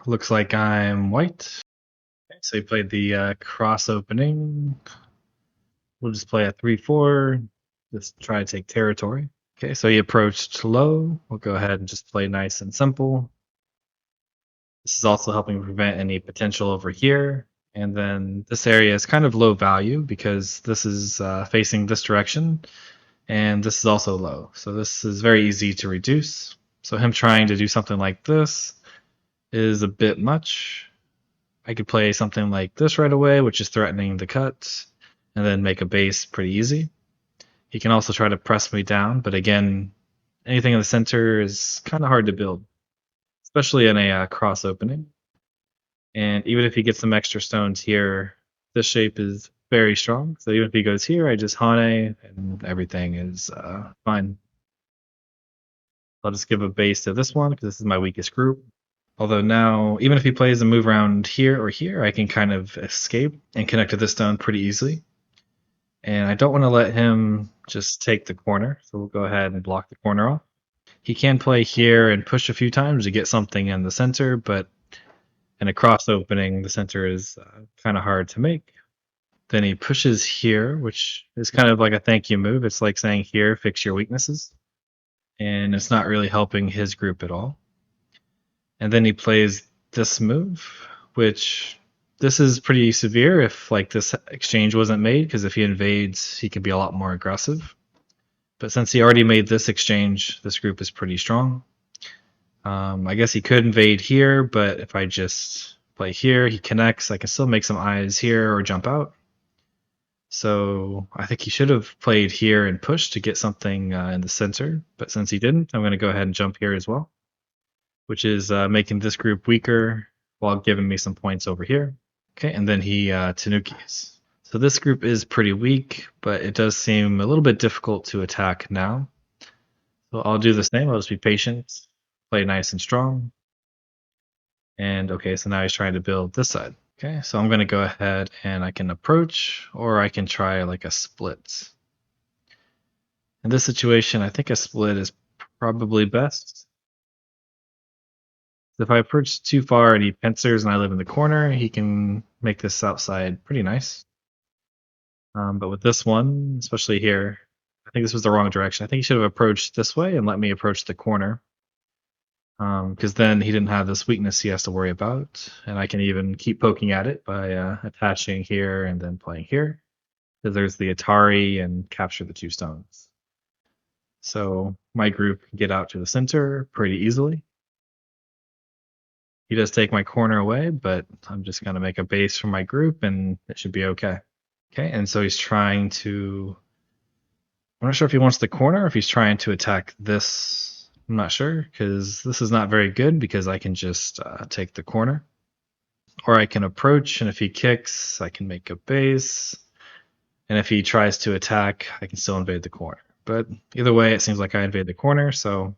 looks like I'm white. Okay, so he played the cross opening. We'll just play a 3-4, just try to take territory. Okay, so he approached low. We'll go ahead and just play nice and simple. This is also helping prevent any potential over here. And then this area is kind of low value because this is facing this direction, and this is also low. So this is very easy to reduce. So him trying to do something like this is a bit much. I could play something like this right away, which is threatening the cut, and then make a base pretty easy. He can also try to press me down, but again, anything in the center is kind of hard to build, especially in a cross opening. And even if he gets some extra stones here, this shape is very strong. So even if he goes here, I just Hane, and everything is fine. I'll just give a base to this one because this is my weakest group. Although now, even if he plays a move around here or here, I can kind of escape and connect to this stone pretty easily. And I don't want to let him just take the corner, so we'll go ahead and block the corner off. He can play here and push a few times to get something in the center, but in a cross opening, the center is kind of hard to make. Then he pushes here, which is kind of like a thank you move. It's like saying here, fix your weaknesses. And it's not really helping his group at all. And then he plays this move, which this is pretty severe if like this exchange wasn't made, because if he invades, he could be a lot more aggressive. But since he already made this exchange, this group is pretty strong. I guess he could invade here, but if I just play here, he connects. I can still make some eyes here or jump out. So I think he should have played here and pushed to get something in the center. But since he didn't, I'm going to go ahead and jump here as well, which is making this group weaker while giving me some points over here. Okay, and then he Tanukis. So this group is pretty weak, but it does seem a little bit difficult to attack now. So I'll do the same. I'll just be patient, play nice and strong. And okay, so now he's trying to build this side. Okay, so I'm going to go ahead and I can approach, or I can try like a split. In this situation, I think a split is probably best. If I approach too far and he pincers and I live in the corner, he can make this outside pretty nice. But with this one, especially here, I think this was the wrong direction. I think he should have approached this way and let me approach the corner. Because then he didn't have this weakness he has to worry about. And I can even keep poking at it by attaching here and then playing here. Because there's the Atari and capture the 2 stones. So my group can get out to the center pretty easily. He does take my corner away, but I'm just going to make a base for my group and it should be okay. Okay, and so he's trying to... I'm not sure if he wants the corner or if he's trying to attack this. I'm not sure, because this is not very good because I can just take the corner. Or I can approach, and if he kicks, I can make a base. And if he tries to attack, I can still invade the corner. But either way, it seems like I invade the corner, so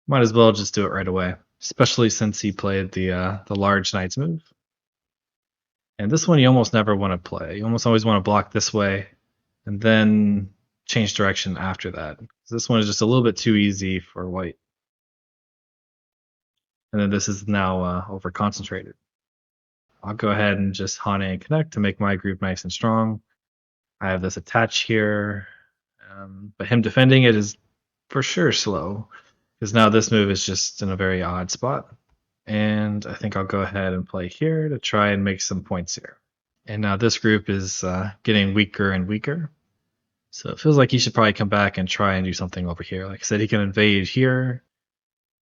might as well just do it right away. Especially since he played the large knight's move. And this one you almost never want to play. You almost always want to block this way, and then change direction after that. This one is just a little bit too easy for white. And then this is now over concentrated. I'll go ahead and just Hane and connect to make my group nice and strong. I have this attach here, but him defending it is for sure slow, because now this move is just in a very odd spot. And I think I'll go ahead and play here to try and make some points here. And now this group is getting weaker and weaker. So it feels like he should probably come back and try and do something over here. Like I said, he can invade here.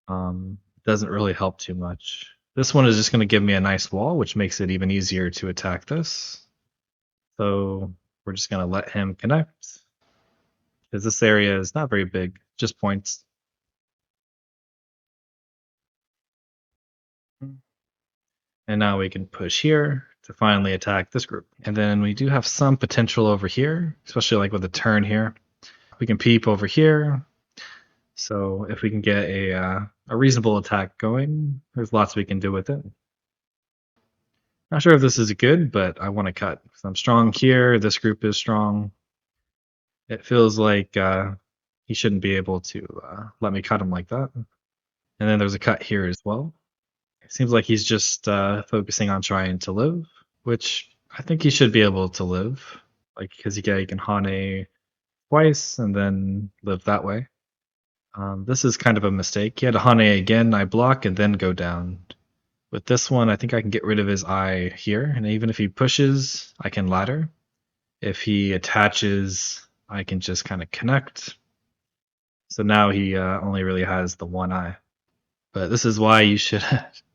Doesn't really help too much. This one is just going to give me a nice wall, which makes it even easier to attack this. So we're just going to let him connect, because this area is not very big, just points. And now we can push here to finally attack this group. And then we do have some potential over here, especially like with a turn here. We can peep over here. So if we can get a reasonable attack going, there's lots we can do with it. Not sure if this is good, but I want to cut. So I'm strong here. This group is strong. It feels like he shouldn't be able to let me cut him like that. And then there's a cut here as well. It seems like he's just focusing on trying to live, which I think he should be able to live. Like, because you can Hane twice and then live that way. This is kind of a mistake. He had to Hane again, I block, and then go down. With this one, I think I can get rid of his eye here, and even if he pushes, I can ladder. If he attaches, I can just kind of connect. So now he only really has the one eye. But this is why you should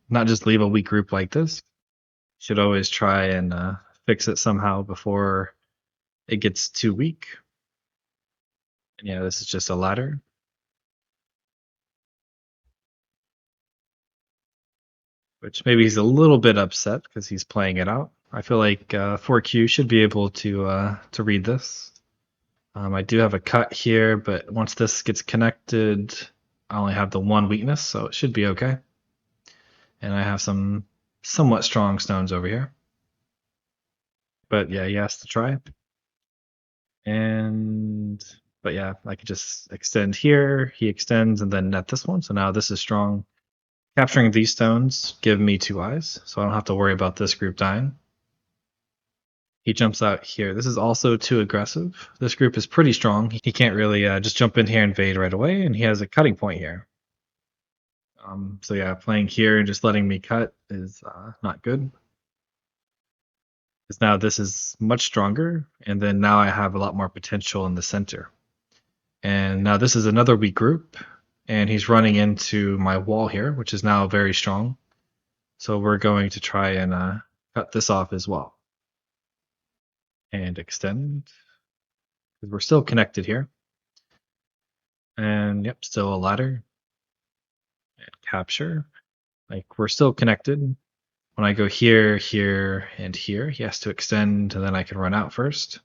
not just leave a weak group like this. You should always try and fix it somehow before it gets too weak. And yeah, this is just a ladder. Which maybe he's a little bit upset because he's playing it out. I feel like 4Q should be able to read this. I do have a cut here, but once this gets connected, I only have the one weakness, so it should be okay. And I have some somewhat strong stones over here. But yeah, he has to try. But yeah, I could just extend here. He extends and then net this one. So now this is strong. Capturing these stones give me 2 eyes, so I don't have to worry about this group dying. He jumps out here. This is also too aggressive. This group is pretty strong. He can't really just jump in here and invade right away, and he has a cutting point here. So yeah, playing here and just letting me cut is not good. Because now this is much stronger, and then now I have a lot more potential in the center. And now this is another weak group, and he's running into my wall here, which is now very strong. So we're going to try and cut this off as well. And extend, because we're still connected here. And yep, still a ladder. And capture. Like, we're still connected. When I go here, here, and here, he has to extend, and then I can run out first.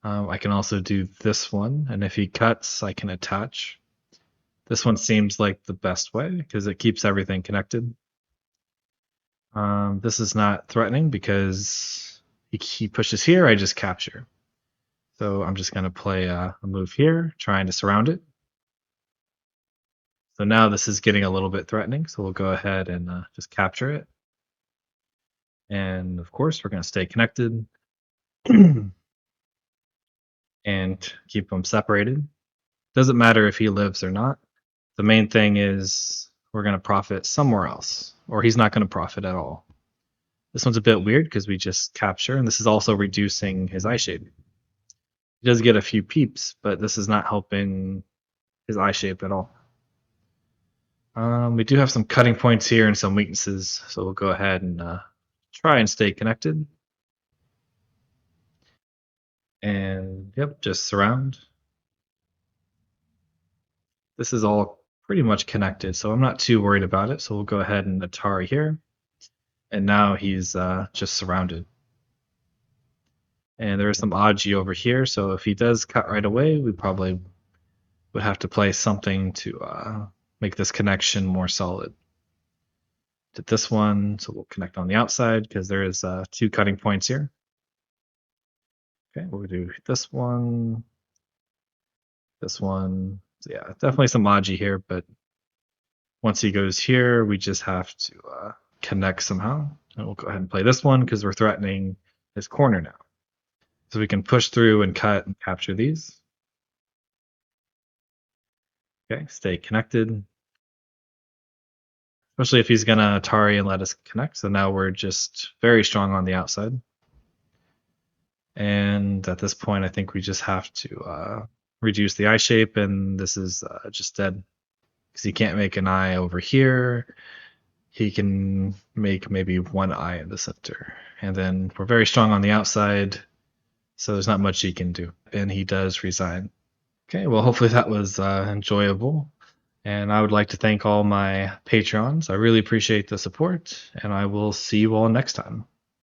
I can also do this one, and if he cuts, I can attach. This one seems like the best way, because it keeps everything connected. This is not threatening, because he pushes here, I just capture. So I'm just going to play a move here, trying to surround it. So now this is getting a little bit threatening, so we'll go ahead and just capture it. And of course, we're going to stay connected and keep them separated. Doesn't matter if he lives or not. The main thing is we're going to profit somewhere else, or he's not going to profit at all. This one's a bit weird because we just capture, and this is also reducing his eye shape. He does get a few peeps, but this is not helping his eye shape at all. We do have some cutting points here and some weaknesses, so we'll go ahead and try and stay connected. And yep, just surround. This is all pretty much connected, so I'm not too worried about it. So we'll go ahead and Atari here. And now he's just surrounded. And there is some Aji over here, so if he does cut right away, we probably would have to play something to make this connection more solid. Did this one, so we'll connect on the outside because there is 2 cutting points here. Okay, we'll do this one, this one. So yeah, definitely some Aji here, but once he goes here, we just have to connect somehow. And we'll go ahead and play this one because we're threatening his corner now. So we can push through and cut and capture these. Okay, stay connected. Especially if he's going to Atari and let us connect. So now we're just very strong on the outside. And at this point, I think we just have to reduce the eye shape, and this is just dead. Because he can't make an eye over here. He can make maybe one eye in the center. And then we're very strong on the outside, so there's not much he can do. And he does resign. Okay, well, hopefully that was enjoyable. And I would like to thank all my Patreons. I really appreciate the support, and I will see you all next time.